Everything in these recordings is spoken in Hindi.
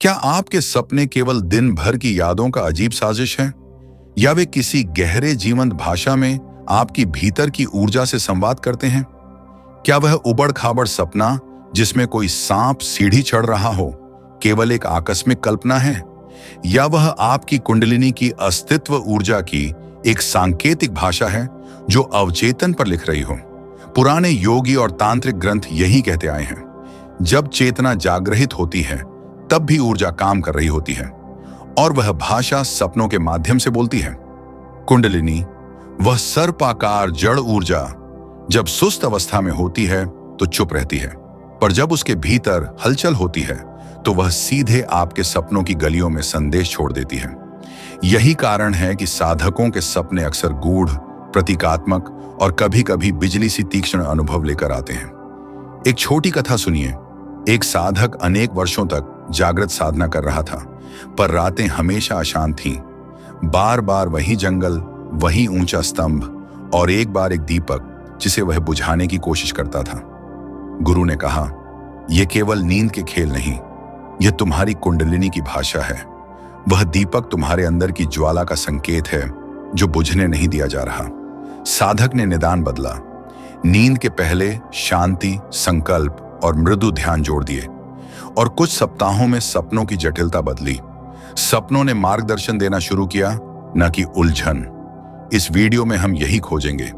क्या आपके सपने केवल दिन भर की यादों का अजीब साजिश है, या वे किसी गहरे जीवंत भाषा में आपकी भीतर की ऊर्जा से संवाद करते हैं? क्या वह उबड़ खाबड़ सपना जिसमें कोई सांप सीढ़ी चढ़ रहा हो केवल एक आकस्मिक कल्पना है, या वह आपकी कुंडलिनी की अस्तित्व ऊर्जा की एक सांकेतिक भाषा है जो अवचेतन पर लिख रही हो? पुराने योगी और तांत्रिक ग्रंथ यही कहते आए हैं, जब चेतना जागृहित होती है तब भी ऊर्जा काम कर रही होती है, और वह भाषा सपनों के माध्यम से बोलती है। कुंडलिनी, वह सर्पाकार जड़ ऊर्जा, जब सुस्त अवस्था में होती है तो चुप रहती है, पर जब उसके भीतर हलचल होती है तो वह सीधे आपके सपनों की गलियों में संदेश छोड़ देती है। यही कारण है कि साधकों के सपने अक्सर गूढ़, प्रतीकात्मक और कभी कभी बिजली सी तीक्ष्ण अनुभव लेकर आते हैं। एक छोटी कथा सुनिए। एक साधक अनेक वर्षों तक जागृत साधना कर रहा था, पर रातें हमेशा अशांत थीं। बार बार वही जंगल, वही ऊंचा स्तंभ और एक बार एक दीपक जिसे वह बुझाने की कोशिश करता था। गुरु ने कहा, यह केवल नींद के खेल नहीं, यह तुम्हारी कुंडलिनी की भाषा है। वह दीपक तुम्हारे अंदर की ज्वाला का संकेत है जो बुझने नहीं दिया जा रहा। साधक ने निदान बदला। नींद के पहले शांति, संकल्प और मृदु ध्यान जोड़ दिए, और कुछ सप्ताहों में सपनों की जटिलता बदली। सपनों ने मार्गदर्शन देना शुरू किया, न कि उलझन। इस वीडियो में हम यही खोजेंगे,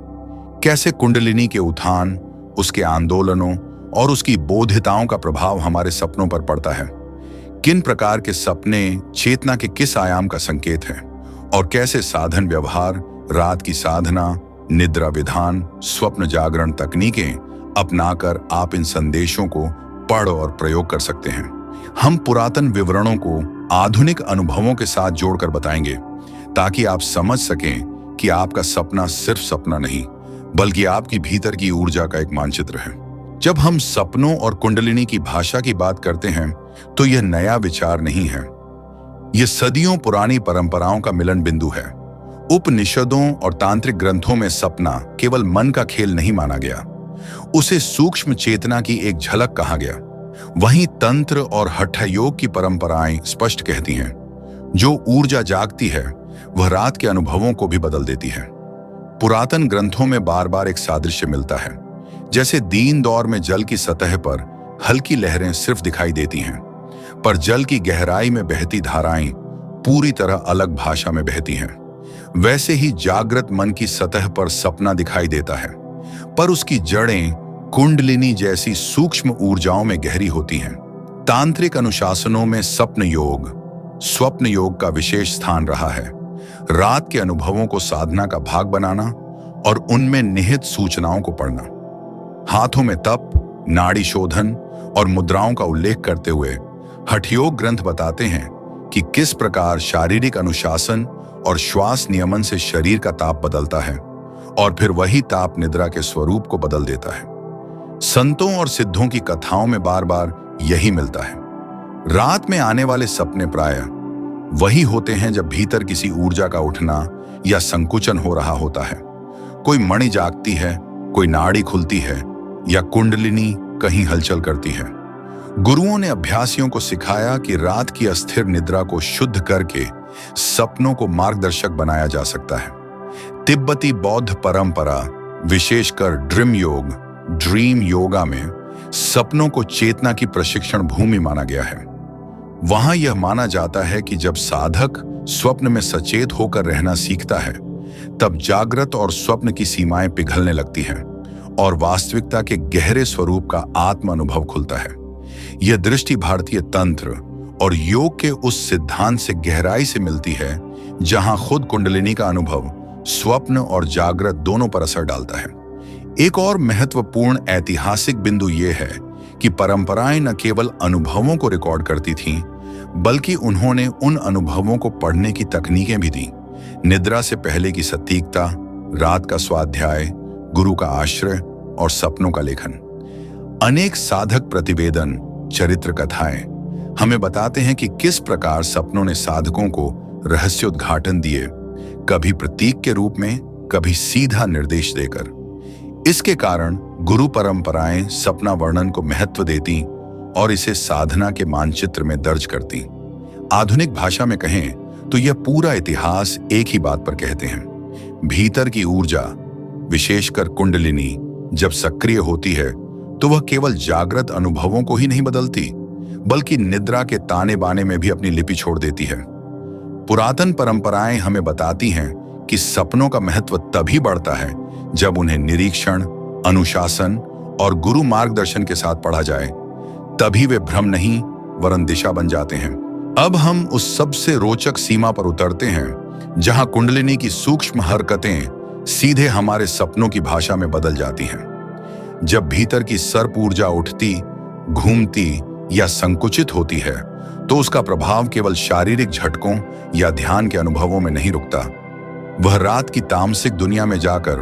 कैसे कुंडलिनी के उत्थान, उसके आंदोलनों और उसकी बोधिताओं का प्रभाव हमारे सपनों पर पड़ता है। किन प्रकार के सपने चेतना के किस आयाम का संकेत है, और कैसे साधन व्यवहार, रात की साधना, निद्रा विधान, स्वप्न जागरण तकनीकें अपनाकर आप इन संदेशों को पढ़ और प्रयोग कर सकते हैं। हम पुरातन विवरणों को आधुनिक अनुभवों के साथ जोड़कर बताएंगे, ताकि आप समझ सकें कि आपका सपना सिर्फ सपना नहीं, बल्कि आपकी भीतर की ऊर्जा का एक मानचित्र है। जब हम सपनों और कुंडलिनी की भाषा की बात करते हैं तो यह नया विचार नहीं है। यह सदियों पुरानी परंपराओं का मिलन बिंदु है। उपनिषदों और तांत्रिक ग्रंथों में सपना केवल मन का खेल नहीं माना गया, उसे सूक्ष्म चेतना की एक झलक कहा गया। वहीं तंत्र और हठ योग की परंपराएं स्पष्ट कहती हैं, जो ऊर्जा जागती है वह रात के अनुभवों को भी बदल देती है। पुरातन ग्रंथों में बार बार एक सादृश्य मिलता है, जैसे दीन दौर में जल की सतह पर हल्की लहरें सिर्फ दिखाई देती हैं, पर जल की गहराई में बहती धाराएं पूरी तरह अलग भाषा में बहती हैं। वैसे ही जागृत मन की सतह पर सपना दिखाई देता है, पर उसकी जड़ें कुंडलिनी जैसी सूक्ष्म ऊर्जाओं में गहरी होती हैं। तांत्रिक अनुशासनों में स्वप्न योग का विशेष स्थान रहा है। रात के अनुभवों को साधना का भाग बनाना और उनमें निहित सूचनाओं को पढ़ना। हाथों में तप, नाड़ी शोधन और मुद्राओं का उल्लेख करते हुए हठयोग ग्रंथ बताते हैं कि किस प्रकार शारीरिक अनुशासन और श्वास नियमन से शरीर का ताप बदलता है, और फिर वही ताप निद्रा के स्वरूप को बदल देता है। संतों और सिद्धों की कथाओं में बार बार यही मिलता है। रात में आने वाले सपने प्रायः वही होते हैं जब भीतर किसी ऊर्जा का उठना या संकुचन हो रहा होता है। कोई मणि जागती है, कोई नाड़ी खुलती है, या कुंडलिनी कहीं हलचल करती है। गुरुओं ने अभ्यासियों को सिखाया कि रात की अस्थिर निद्रा को शुद्ध करके सपनों को मार्गदर्शक बनाया जा सकता है। तिब्बती बौद्ध परंपरा, विशेषकर ड्रीम योगा में सपनों को चेतना की प्रशिक्षण भूमि माना गया है। वहां यह माना जाता है कि जब साधक स्वप्न में सचेत होकर रहना सीखता है, तब जागृत और स्वप्न की सीमाएं पिघलने लगती हैं और वास्तविकता के गहरे स्वरूप का आत्म अनुभव खुलता है। यह दृष्टि भारतीय तंत्र और योग के उस सिद्धांत से गहराई से मिलती है, जहां खुद कुंडलिनी का अनुभव स्वप्न और जागृत दोनों पर असर डालता है। एक और महत्वपूर्ण ऐतिहासिक बिंदु यह है कि परंपराएं न केवल अनुभवों को रिकॉर्ड करती थीं, बल्कि उन्होंने उन अनुभवों को पढ़ने की तकनीकें भी दी। निद्रा से पहले की सटीकता, रात का स्वाध्याय, गुरु का आश्रय और सपनों का लेखन। अनेक साधक प्रतिवेदन, चरित्र कथाएं हमें बताते हैं कि किस प्रकार सपनों ने साधकों को रहस्योद्घाटन दिए, कभी प्रतीक के रूप में, कभी सीधा निर्देश देकर। इसके कारण गुरु परंपराएं सपना वर्णन को महत्व देती और इसे साधना के मानचित्र में दर्ज करती। आधुनिक भाषा में कहें तो यह पूरा इतिहास एक ही बात पर कहते हैं। भीतर की ऊर्जा, विशेषकर कुंडलिनी, जब सक्रिय होती है तो वह केवल जागृत अनुभवों को ही नहीं बदलती, बल्कि निद्रा के ताने बाने में भी अपनी लिपि छोड़ देती है। पुरातन परंपराएं हमें बताती हैं कि सपनों का महत्व तभी बढ़ता है जब उन्हें निरीक्षण, अनुशासन और गुरु मार्गदर्शन के साथ पढ़ा जाए। तभी वे भ्रम नहीं वरन दिशा बन जाते हैं। अब हम उस सबसे रोचक सीमा पर उतरते हैं जहां कुंडलिनी की सूक्ष्म हरकतें सीधे हमारे सपनों की भाषा में बदल जाती हैं। जब भीतर की सर्प ऊर्जा उठती, घूमती या संकुचित होती है तो उसका प्रभाव केवल शारीरिक झटकों या ध्यान के अनुभवों में नहीं रुकता। वह रात की तामसिक दुनिया में जाकर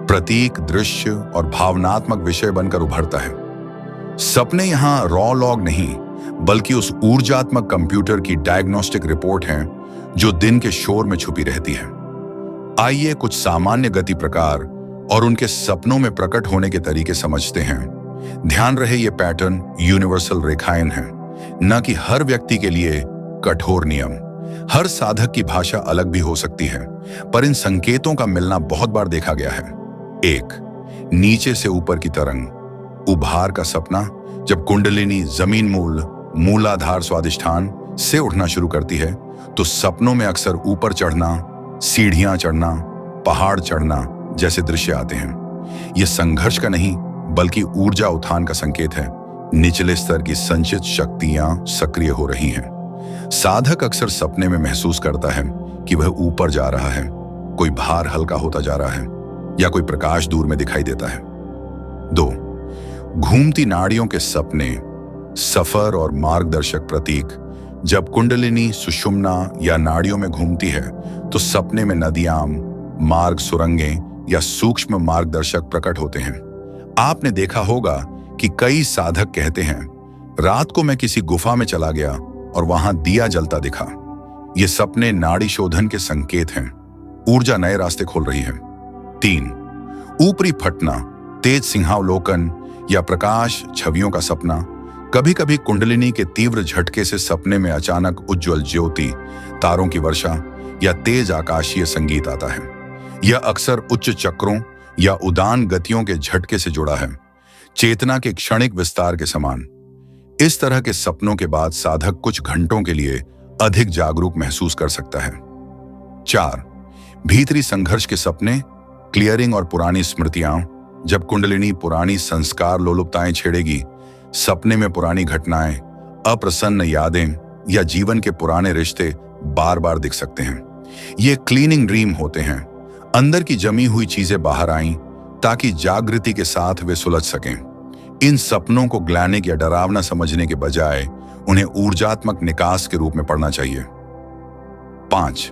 प्रतीक, दृश्य और भावनात्मक विषय बनकर उभरता है। सपने यहां रॉ लॉग नहीं, बल्कि उस ऊर्जात्मक कंप्यूटर की डायग्नोस्टिक रिपोर्ट हैं जो दिन के शोर में छुपी रहती है। आइए कुछ सामान्य गति प्रकार और उनके सपनों में प्रकट होने के तरीके समझते हैं। ध्यान रहे ये पैटर्न यूनिवर्सल रेखाएं हैं, न कि हर व्यक्ति के लिए कठोर नियम। हर साधक की भाषा अलग भी हो सकती है, पर इन संकेतों का मिलना बहुत बार देखा गया है। 1. नीचे से ऊपर की तरंग, उभार का सपना। जब कुंडलिनी जमीन मूलाधार स्वादिष्ठान से उठना शुरू करती है तो सपनों में अक्सर ऊपर चढ़ना, सीढ़ियां चढ़ना, पहाड़ चढ़ना जैसे दृश्य आते हैं। यह संघर्ष का नहीं, बल्कि ऊर्जा उत्थान का संकेत है। निचले स्तर की संचित शक्तियां सक्रिय हो रही हैं। साधक अक्सर सपने में महसूस करता है कि वह ऊपर जा रहा है, कोई भार हल्का होता जा रहा है या कोई प्रकाश दूर में दिखाई देता है। 2. घूमती नाड़ियों के सपने, सफर और मार्गदर्शक प्रतीक। जब कुंडलिनी सुषुम्ना या नाड़ियों में घूमती है तो सपने में नदियां, मार्ग, सुरंगें या सूक्ष्म मार्गदर्शक प्रकट होते हैं। आपने देखा होगा कि कई साधक कहते हैं, रात को मैं किसी गुफा में चला गया और वहां दिया जलता दिखा। ये सपने नाड़ी शोधन के संकेत हैं। ऊर्जा नए रास्ते खोल रही है। 3. ऊपरी फटना, तेज सिंहावलोकन या प्रकाश छवियों का सपना। कभी कभी कुंडलिनी के तीव्र झटके से सपने में अचानक उज्जवल ज्योति, तारों की वर्षा या तेज आकाशीय संगीत आता है। यह अक्सर उच्च चक्रों या उदान गतियों के झटके से जुड़ा है, चेतना के क्षणिक विस्तार के समान। इस तरह के सपनों के बाद साधक कुछ घंटों के लिए अधिक जागरूक महसूस कर सकता है। 4. भीतरी संघर्ष के सपने, क्लियरिंग और पुरानी स्मृतियां। जब कुंडलिनी पुरानी संस्कार लोलुपताएं छेड़ेगी, सपने में पुरानी घटनाएं, अप्रसन्न यादें या जीवन के पुराने रिश्ते बार बार दिख सकते हैं। ये क्लीनिंग ड्रीम होते हैं। अंदर की जमी हुई चीजें बाहर आईं ताकि जागृति के साथ वे सुलझ सकें। इन सपनों को ग्लानिक या डरावना समझने के बजाय उन्हें ऊर्जात्मक निकास के रूप में पढ़ना चाहिए। 5.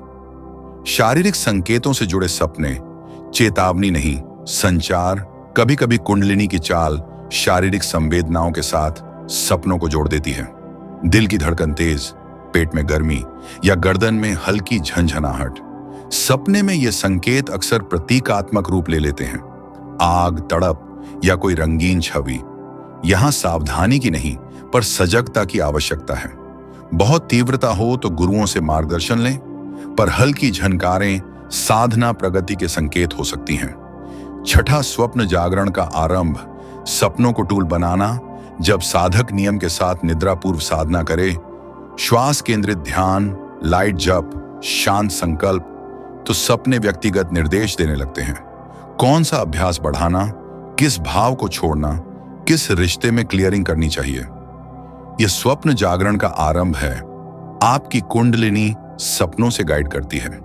शारीरिक संकेतों से जुड़े सपने, चेतावनी नहीं, संचार। कभी कभी कुंडलिनी की चाल शारीरिक संवेदनाओं के साथ सपनों को जोड़ देती है। दिल की धड़कन तेज, पेट में गर्मी या गर्दन में हल्की झंझनाहट। सपने में ये संकेत अक्सर प्रतीकात्मक रूप ले लेते हैं, आग, तड़प या कोई रंगीन छवि। यहां सावधानी की नहीं, पर सजगता की आवश्यकता है। बहुत तीव्रता हो तो गुरुओं से मार्गदर्शन लें, पर हल्की झनकारें साधना प्रगति के संकेत हो सकती हैं। 6. स्वप्न जागरण का आरंभ, सपनों को टूल बनाना। जब साधक नियम के साथ निद्रा पूर्व साधना करे, श्वास केंद्रित ध्यान, लाइट जप, शांत संकल्प, तो सपने व्यक्तिगत निर्देश देने लगते हैं। कौन सा अभ्यास बढ़ाना, किस भाव को छोड़ना, किस रिश्ते में क्लियरिंग करनी चाहिए। यह स्वप्न जागरण का आरंभ है। आपकी कुंडलिनी सपनों से गाइड करती है।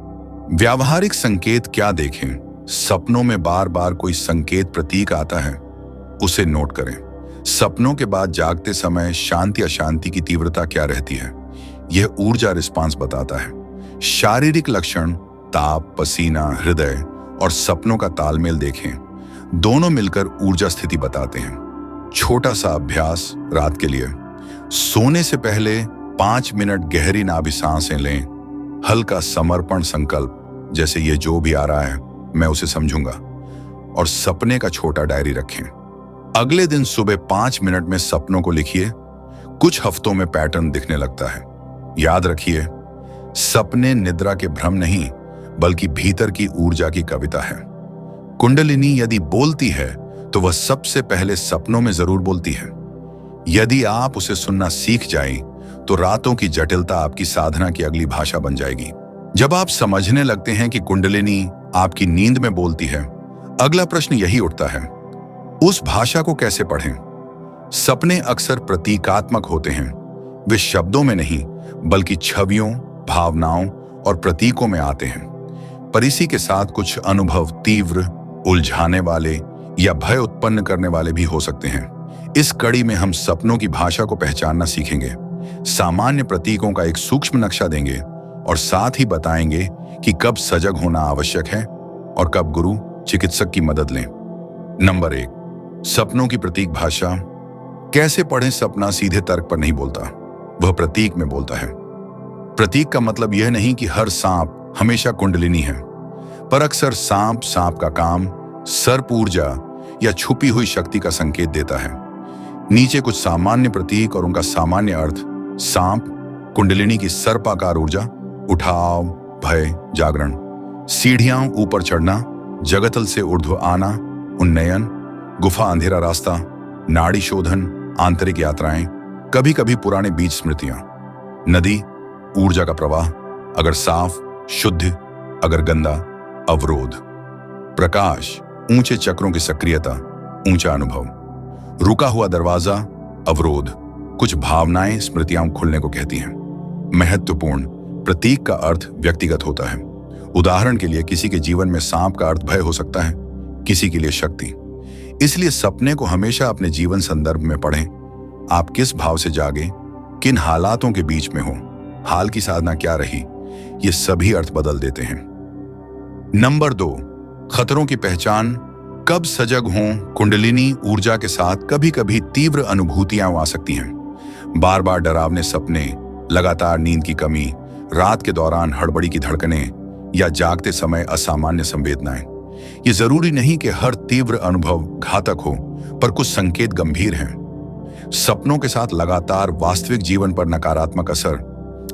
व्यावहारिक संकेत क्या देखें। सपनों में बार बार कोई संकेत प्रतीक आता है, उसे नोट करें। सपनों के बाद जागते समय शांति अशांति की तीव्रता क्या रहती है, यह ऊर्जा रिस्पांस बताता है। शारीरिक लक्षण, ताप, पसीना, हृदय और सपनों का तालमेल देखें। दोनों मिलकर ऊर्जा स्थिति बताते हैं। छोटा सा अभ्यास रात के लिए, सोने से पहले 5 मिनट गहरी नाभि सांसें लें। हल्का समर्पण संकल्प, जैसे ये जो भी आ रहा है मैं उसे समझूंगा, और सपने का छोटा डायरी रखें। अगले दिन सुबह 5 मिनट में सपनों को लिखिए। कुछ हफ्तों में पैटर्न दिखने लगता है। याद रखिए, सपने निद्रा के भ्रम नहीं, बल्कि भीतर की ऊर्जा की कविता है। कुंडलिनी यदि बोलती है तो वह सबसे पहले सपनों में जरूर बोलती है। यदि आप उसे सुनना सीख जाएं, तो रातों की जटिलता आपकी साधना की अगली भाषा बन जाएगी। जब आप समझने लगते हैं कि कुंडलिनी आपकी नींद में बोलती है, अगला प्रश्न यही उठता है, उस भाषा को कैसे पढ़ें? सपने अक्सर प्रतीकात्मक होते हैं। वे शब्दों में नहीं, बल्कि छवियों, भावनाओं और प्रतीकों में आते हैं। पर इसी के साथ कुछ अनुभव तीव्र, उलझाने वाले या भय उत्पन्न करने वाले भी हो सकते हैं। इस कड़ी में हम सपनों की भाषा को पहचानना सीखेंगे, सामान्य प्रतीकों का एक सूक्ष्म नक्शा देंगे और साथ ही बताएंगे कि कब सजग होना आवश्यक है और कब गुरु चिकित्सक की मदद लें। नंबर 1, सपनों की प्रतीक भाषा। कैसे पढ़ें? सपना सीधे तर्क पर नहीं बोलता, वह प्रतीक में बोलता है। प्रतीक का मतलब यह नहीं कि हर सांप हमेशा कुंडलिनी है, पर अक्सर सांप का काम, सर्प ऊर्जा या छुपी हुई शक्ति का संकेत देता है। नीचे कुछ सामान्य प्रतीक और उनका सामान्य अर्थ। सांप, कुंडलिनी की सर्पाकार ऊर्जा, उठाव, भय, जागरण। सीढ़ियां ऊपर चढ़ना, जगतल से ऊर्ध्व आना, उन्नयन। गुफा, अंधेरा रास्ता, नाड़ी शोधन, आंतरिक यात्राएं, कभी कभी पुराने बीज स्मृतियां। नदी, ऊर्जा का प्रवाह, अगर साफ, शुद्ध, अगर गंदा, अवरोध। प्रकाश, ऊंचे चक्रों की सक्रियता, ऊंचा अनुभव। रुका हुआ दरवाजा, अवरोध, कुछ भावनाएं, स्मृतियां खुलने को कहती हैं। महत्वपूर्ण, प्रतीक का अर्थ व्यक्तिगत होता है। उदाहरण के लिए किसी के जीवन में सांप का अर्थ भय हो सकता है, किसी के लिए शक्ति। इसलिए सपने को हमेशा अपने जीवन संदर्भ में पढ़ें। आप किस भाव से जागे, किन हालातों के बीच में हो, हाल की साधना क्या रही, ये सभी अर्थ बदल देते हैं। नंबर 2, खतरों की पहचान। कब सजग हों? कुंडलिनी ऊर्जा के साथ कभी कभी तीव्र अनुभूतियां आ सकती हैं। बार बार डरावने सपने, लगातार नींद की कमी, रात के दौरान हड़बड़ी की धड़कनें या जागते समय असामान्य संवेदनाएं। ये जरूरी नहीं कि हर तीव्र अनुभव घातक हो, पर कुछ संकेत गंभीर हैं। सपनों के साथ लगातार वास्तविक जीवन पर नकारात्मक असर,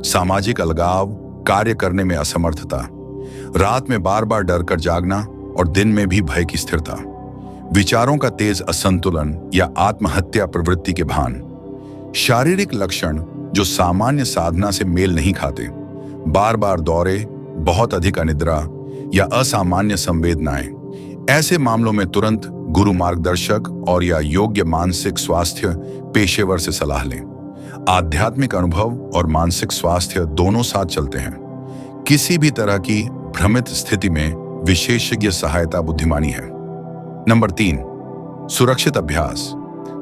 सामाजिक अलगाव, कार्य करने में असमर्थता, रात में बार बार डर कर जागना और दिन में भी भय की स्थिरता, विचारों का तेज असंतुलन या आत्महत्या प्रवृत्ति के भान। शारीरिक लक्षण जो सामान्य साधना से मेल नहीं खाते, बार बार दौरे, बहुत अधिक अनिद्रा या असामान्य संवेदनाएं। ऐसे मामलों में तुरंत गुरु मार्गदर्शक और या योग्य मानसिक स्वास्थ्य पेशेवर से सलाह लें। आध्यात्मिक अनुभव और मानसिक स्वास्थ्य दोनों साथ चलते हैं। किसी भी तरह की भ्रमित स्थिति में विशेषज्ञ सहायता बुद्धिमानी है। नंबर 3, सुरक्षित अभ्यास।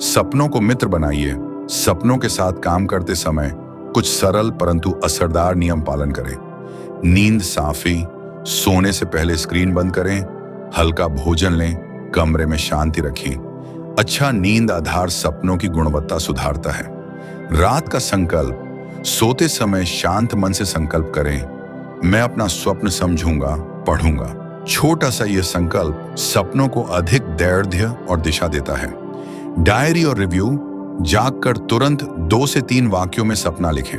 सपनों को मित्र बनाइए। सपनों के साथ काम करते समय कुछ सरल परंतु असरदार नियम पालन करें। नींद साफी, सोने से पहले स्क्रीन बंद करें, हल्का भोजन लें, कमरे में शांति रखें। अच्छा नींद आधार सपनों की गुणवत्ता सुधारता है। रात का संकल्प। सोते समय शांत मन से संकल्प करें, मैं अपना स्वप्न समझूंगा, पढ़ूंगा। छोटा सा यह संकल्प सपनों को अधिक दैर्ध्य और दिशा देता है। डायरी और रिव्यू। जागकर तुरंत 2 से 3 वाक्यों में सपना लिखें।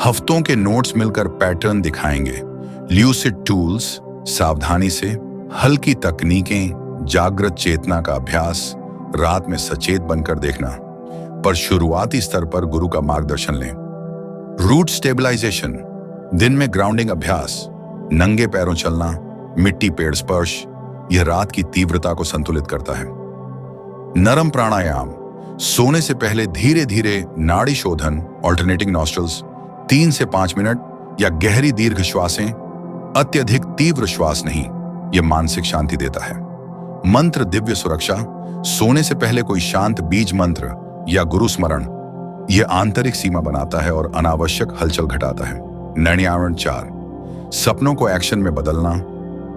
हफ्तों के नोट्स मिलकर पैटर्न दिखाएंगे। ल्यूसिड टूल्स, सावधानी से। हल्की तकनीकें, जागृत चेतना का अभ्यास, रात में सचेत बनकर देखना। पर शुरुआती स्तर पर गुरु का मार्गदर्शन लें। Root stabilization. दिन में ग्राउंडिंग अभ्यास, नंगे पैरों चलना, मिट्टी पेड़ स्पर्श, यह रात की तीव्रता को संतुलित करता है। नरम प्राणायाम। सोने से पहले धीरे धीरे नाड़ी शोधन, ऑल्टरनेटिंग नॉस्ट्रल्स, 3 से 5 मिनट या गहरी दीर्घ श्वासें, अत्यधिक तीव्र श्वास नहीं, यह मानसिक शांति देता है। मंत्र दिव्य सुरक्षा। सोने से पहले कोई शांत बीज मंत्र या गुरु स्मरण, यह आंतरिक सीमा बनाता है और अनावश्यक हलचल घटाता है। निर्णयावरण 4, सपनों को एक्शन में बदलना।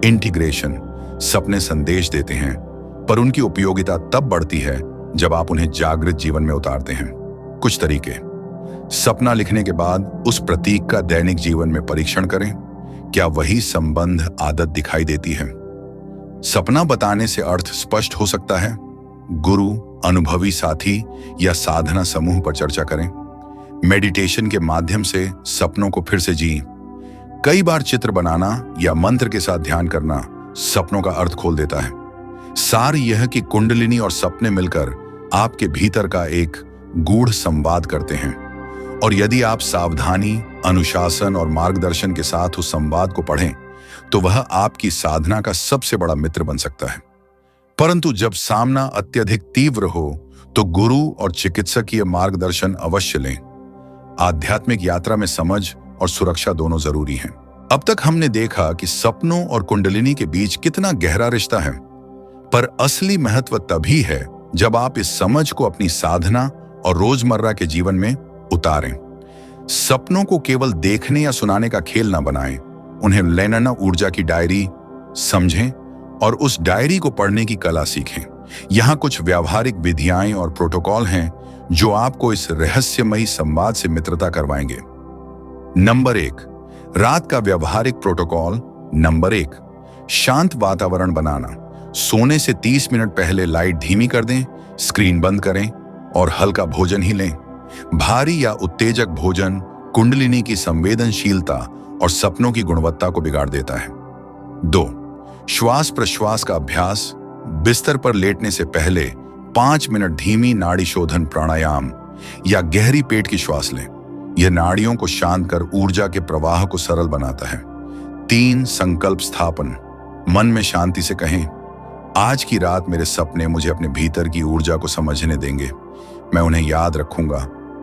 इंटीग्रेशन। सपने संदेश देते हैं, पर उनकी उपयोगिता तब बढ़ती है जब आप उन्हें जागृत जीवन में उतारते हैं। कुछ तरीके। सपना लिखने के बाद उस प्रतीक का दैनिक जीवन में परीक्षण करें। क्या वही संबंध आदत दिखाई देती है? सपना बताने से अर्थ स्पष्ट हो सकता है। गुरु, अनुभवी साथी या साधना समूह पर चर्चा करें। मेडिटेशन के माध्यम से सपनों को फिर से जिए। कई बार चित्र बनाना या मंत्र के साथ ध्यान करना सपनों का अर्थ खोल देता है। सार यह कि कुंडलिनी और सपने मिलकर आपके भीतर का एक गूढ़ संवाद करते हैं, और यदि आप सावधानी, अनुशासन और मार्गदर्शन के साथ उस संवाद को पढ़ें तो वह आपकी साधना का सबसे बड़ा मित्र बन सकता है। परंतु जब सामना अत्यधिक तीव्र हो तो गुरु और चिकित्सकीय मार्गदर्शन अवश्य लें। आध्यात्मिक यात्रा में समझ और सुरक्षा दोनों जरूरी हैं। अब तक हमने देखा कि सपनों और कुंडलिनी के बीच कितना गहरा रिश्ता है, पर असली महत्व तभी है जब आप इस समझ को अपनी साधना और रोजमर्रा के जीवन में उतारें। सपनों को केवल देखने या सुनाने का खेल ना बनाएं, उन्हें लेना ऊर्जा की डायरी समझें और उस डायरी को पढ़ने की कला सीखें। यहाँ कुछ व्यावहारिक विधियाएं और प्रोटोकॉल हैं जो आपको इस रहस्यमयी संवाद से मित्रता करवाएंगे। नंबर 1, रात का व्यावहारिक प्रोटोकॉल। नंबर 1, शांत वातावरण बनाना। सोने से 30 मिनट पहले लाइट धीमी कर दें, स्क्रीन बंद करें और हल्का भोजन ही लें। भारी या उत्तेजक भोजन कुंडलिनी की संवेदनशीलता और सपनों की गुणवत्ता को बिगाड़ देता है। 2, श्वास प्रश्वास का अभ्यास। बिस्तर पर लेटने से पहले 5 मिनट धीमी नाड़ी शोधन प्राणायाम या गहरी पेट की श्वास लें। यह नाड़ियों को शांत कर ऊर्जा के प्रवाह को सरल बनाता है। 3, संकल्प स्थापन। मन में शांति से कहें, आज की रात मेरे सपने मुझे अपने भीतर की ऊर्जा को समझने देंगे। मैं उन्हें याद रखूंगा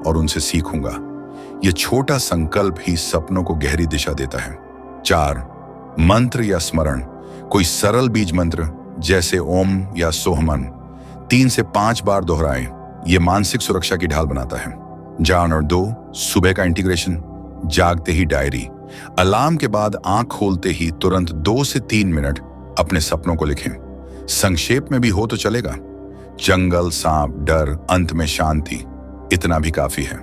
और उनसे सीखूंगा। यह छोटा संकल्प ही सपनों को गहरी दिशा देता है। 4, मंत्र या स्मरण। कोई सरल बीज मंत्र जैसे ओम या सोहमन 3 से 5 बार दोहराएं। यह मानसिक सुरक्षा की ढाल बनाता है। और 2, सुबह का इंटीग्रेशन। जागते ही डायरी, अलार्म के बाद आंख खोलते ही तुरंत 2 से 3 मिनट अपने सपनों को लिखें। संक्षेप में भी हो तो चलेगा। जंगल, सांप, डर, अंत में शांति, इतना भी काफी है।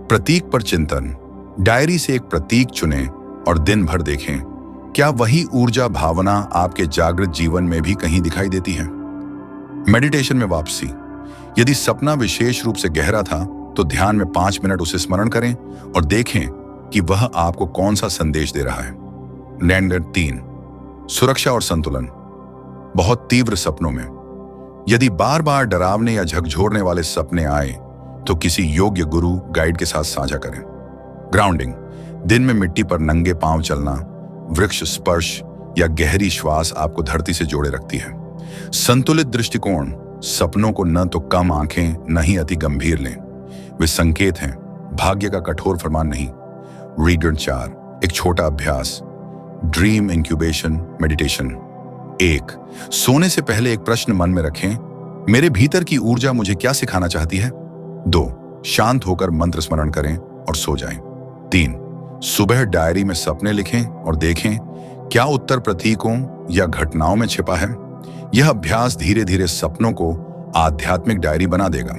प्रतीक पर चिंतन। डायरी से एक प्रतीक चुनें और दिन भर देखें, क्या वही ऊर्जा भावना आपके जागृत जीवन में भी कहीं दिखाई देती है। मेडिटेशन में वापसी। यदि सपना विशेष रूप से गहरा था तो ध्यान में 5 मिनट उसे स्मरण करें और देखें कि वह आपको कौन सा संदेश दे रहा है। नंबर 3, सुरक्षा और संतुलन। बहुत तीव्र सपनों में यदि बार बार डरावने या झकझोरने वाले सपने आए तो किसी योग्य गुरु गाइड के साथ साझा करें। ग्राउंडिंग। दिन में मिट्टी पर नंगे पांव चलना, वृक्ष स्पर्श या गहरी श्वास आपको धरती से जोड़े रखती है। संतुलित दृष्टिकोण। सपनों को न तो कम आंखें न ही अति गंभीर लें। वे संकेत हैं, भाग्य का कठोर फरमान नहीं। रीडर 4, एक छोटा अभ्यास। Dream incubation meditation. 1, सोने से पहले एक प्रश्न मन में रखें, मेरे भीतर की ऊर्जा मुझे क्या सिखाना चाहती है। 2, शांत होकर मंत्र स्मरण करें और सो जाएं। 3, सुबह डायरी में सपने लिखें और देखें क्या उत्तर प्रतीकों या घटनाओं में छिपा है। यह अभ्यास धीरे धीरे सपनों को आध्यात्मिक डायरी बना देगा।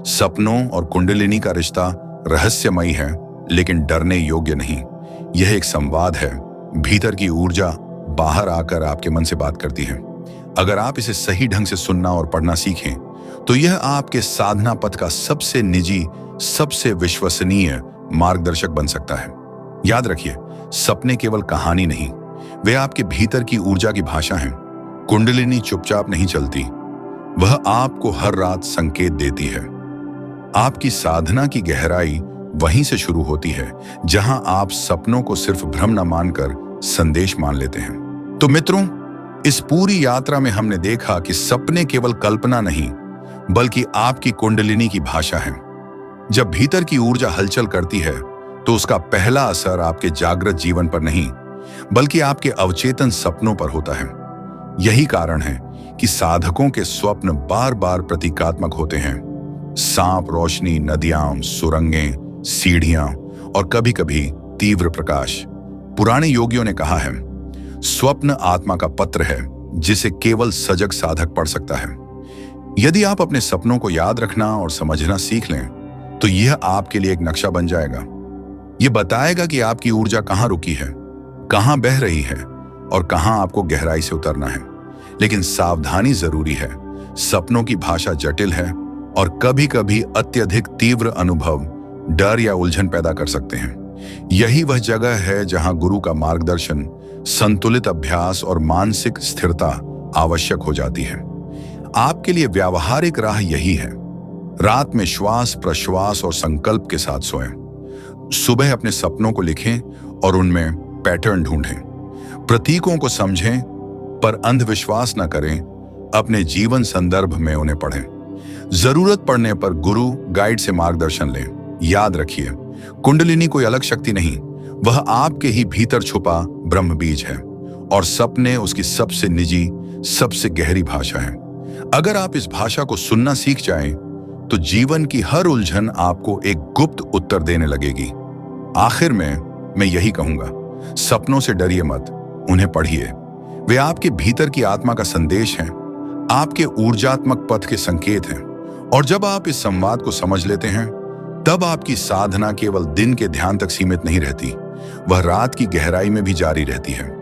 सपनों और कुंडलिनी का रिश्ता रहस्यमयी है, लेकिन डरने योग्य नहीं। यह एक संवाद है। भीतर की ऊर्जा बाहर आकर आपके मन से बात करती है। अगर आप इसे सही ढंग से सुनना और पढ़ना सीखें तो यह आपके साधना पथ का सबसे निजी, सबसे विश्वसनीय मार्गदर्शक बन सकता है। याद रखिए, सपने केवल कहानी नहीं, वे आपके भीतर की ऊर्जा की भाषा हैं। कुंडलिनी चुपचाप नहीं चलती, वह आपको हर रात संकेत देती है। आपकी साधना की गहराई वहीं से शुरू होती है जहां आप सपनों को सिर्फ भ्रम न मानकर संदेश मान लेते हैं। तो मित्रों, इस पूरी यात्रा में हमने देखा कि सपने केवल कल्पना नहीं, बल्कि आपकी कुंडलिनी की भाषा है। जब भीतर की ऊर्जा हलचल करती है तो उसका पहला असर आपके जागृत जीवन पर नहीं, बल्कि आपके अवचेतन सपनों पर होता है। यही कारण है कि साधकों के स्वप्न बार बार प्रतीकात्मक होते हैं। सांप, रोशनी, नदियां, सुरंगें, सीढ़ियां और कभी कभी तीव्र प्रकाश। पुराने योगियों ने कहा है, स्वप्न आत्मा का पत्र है जिसे केवल सजग साधक पढ़ सकता है। यदि आप अपने सपनों को याद रखना और समझना सीख लें तो यह आपके लिए एक नक्शा बन जाएगा। यह बताएगा कि आपकी ऊर्जा कहां रुकी है, कहां बह रही है और कहां आपको गहराई से उतरना है। लेकिन सावधानी जरूरी है। सपनों की भाषा जटिल है और कभी कभी अत्यधिक तीव्र अनुभव डर या उलझन पैदा कर सकते हैं। यही वह जगह है जहां गुरु का मार्गदर्शन, संतुलित अभ्यास और मानसिक स्थिरता आवश्यक हो जाती है। आपके लिए व्यावहारिक राह यही है। रात में श्वास प्रश्वास और संकल्प के साथ सोएं। सुबह अपने सपनों को लिखें और उनमें पैटर्न ढूंढें। प्रतीकों को समझें पर अंधविश्वास न करें, अपने जीवन संदर्भ में उन्हें पढ़ें। जरूरत पड़ने पर गुरु गाइड से मार्गदर्शन लें। याद रखिए, कुंडलिनी कोई अलग शक्ति नहीं, वह आपके ही भीतर छुपा ब्रह्म बीज है और सपने उसकी सबसे निजी, सबसे गहरी भाषा है। अगर आप इस भाषा को सुनना सीख जाएं, तो जीवन की हर उलझन आपको एक गुप्त उत्तर देने लगेगी। आखिर में मैं यही कहूंगा, सपनों से डरिए मत, उन्हें पढ़िए। वे आपके भीतर की आत्मा का संदेश हैं, आपके ऊर्जात्मक पथ के संकेत हैं। और जब आप इस संवाद को समझ लेते हैं, तब आपकी साधना केवल दिन के ध्यान तक सीमित नहीं रहती, वह रात की गहराई में भी जारी रहती है।